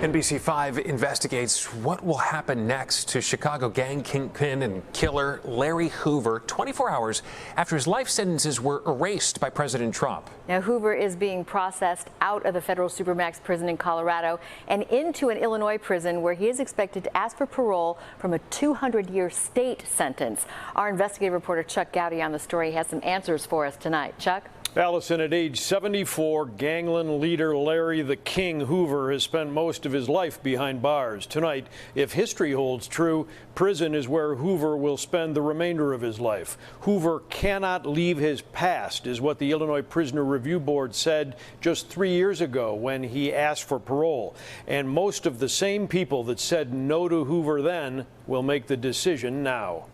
NBC5 investigates what will happen next to Chicago gang kingpin and killer Larry Hoover 24 hours after his life sentences were erased by President Trump. Now, Hoover is being processed out of the federal Supermax prison in Colorado and into an Illinois prison where he is expected to ask for parole from a 200-year state sentence. Our investigative reporter Chuck Gowdy on the story has some answers for us tonight. Chuck? Allison, at age 74, gangland leader Larry the King Hoover has spent most of his life behind bars. Tonight, if history holds true, prison is where Hoover will spend the remainder of his life. Hoover cannot leave his past, is what the Illinois Prisoner Review Board said just 3 years ago when he asked for parole. And most of the same people that said no to Hoover then will make the decision now.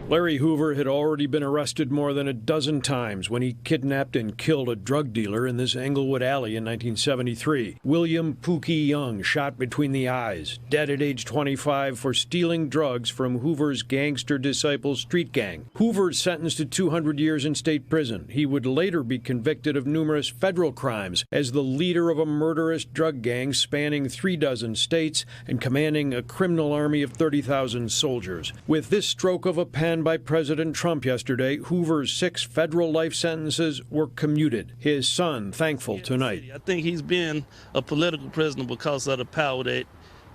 Larry Hoover had already been arrested more than a dozen times when he kidnapped and killed a drug dealer in this Englewood alley in 1973. William Pookie Young shot between the eyes, dead at age 25 for stealing drugs from Hoover's gangster disciple street gang. Hoover sentenced to 200 years in state prison. He would later be convicted of numerous federal crimes as the leader of a murderous drug gang spanning 36 states and commanding a criminal army of 30,000 soldiers. With this stroke of a pen by President Trump yesterday, Hoover's 6 federal life sentences were commuted. His son thankful tonight. I think he's been a political prisoner because of the power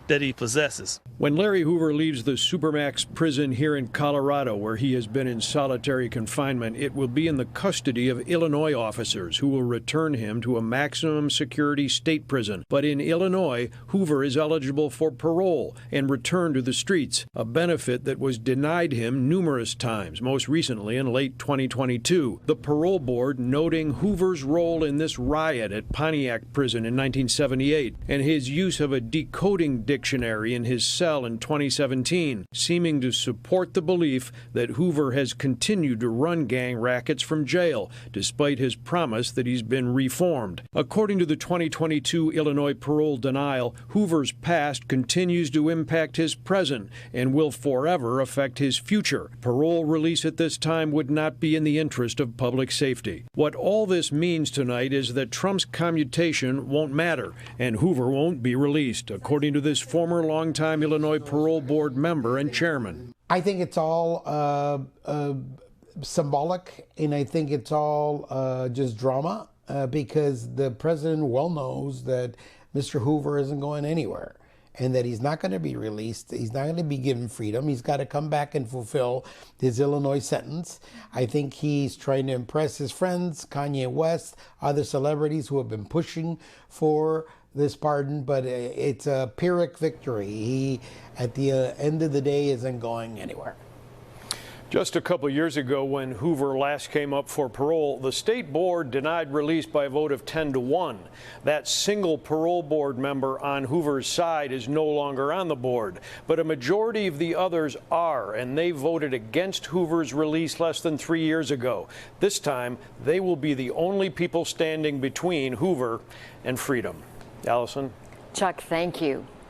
that he possesses. When Larry Hoover leaves the Supermax prison here in Colorado, where he has been in solitary confinement, it will be in the custody of Illinois officers who will return him to a maximum security state prison. But in Illinois, Hoover is eligible for parole and return to the streets, a benefit that was denied him numerous times, most recently in late 2022. The parole board noting Hoover's role in this riot at Pontiac Prison in 1978 and his use of a decoding dictionary in his cell in 2017, seeming to support the belief that Hoover has continued to run gang rackets from jail, despite his promise that he's been reformed. According to the 2022 Illinois parole denial, Hoover's past continues to impact his present and will forever affect his future. Parole release at this time would not be in the interest of public safety. What all this means tonight is that Trump's commutation won't matter, and Hoover won't be released, according to this former longtime Illinois Parole Board member and chairman. I think it's all symbolic, and I think it's all just drama because the president well knows that Mr. Hoover isn't going anywhere and that he's not going to be released. He's not going to be given freedom. He's got to come back and fulfill his Illinois sentence. I think he's trying to impress his friends, Kanye West, other celebrities who have been pushing for this pardon, but it's a Pyrrhic victory. He, at the end of the day, isn't going anywhere. Just a couple years ago, when Hoover last came up for parole, the state board denied release by a vote of 10-1. That single parole board member on Hoover's side is no longer on the board, but a majority of the others are, and they voted against Hoover's release less than 3 years ago. This time, they will be the only people standing between Hoover and freedom. Allison? Chuck, thank you.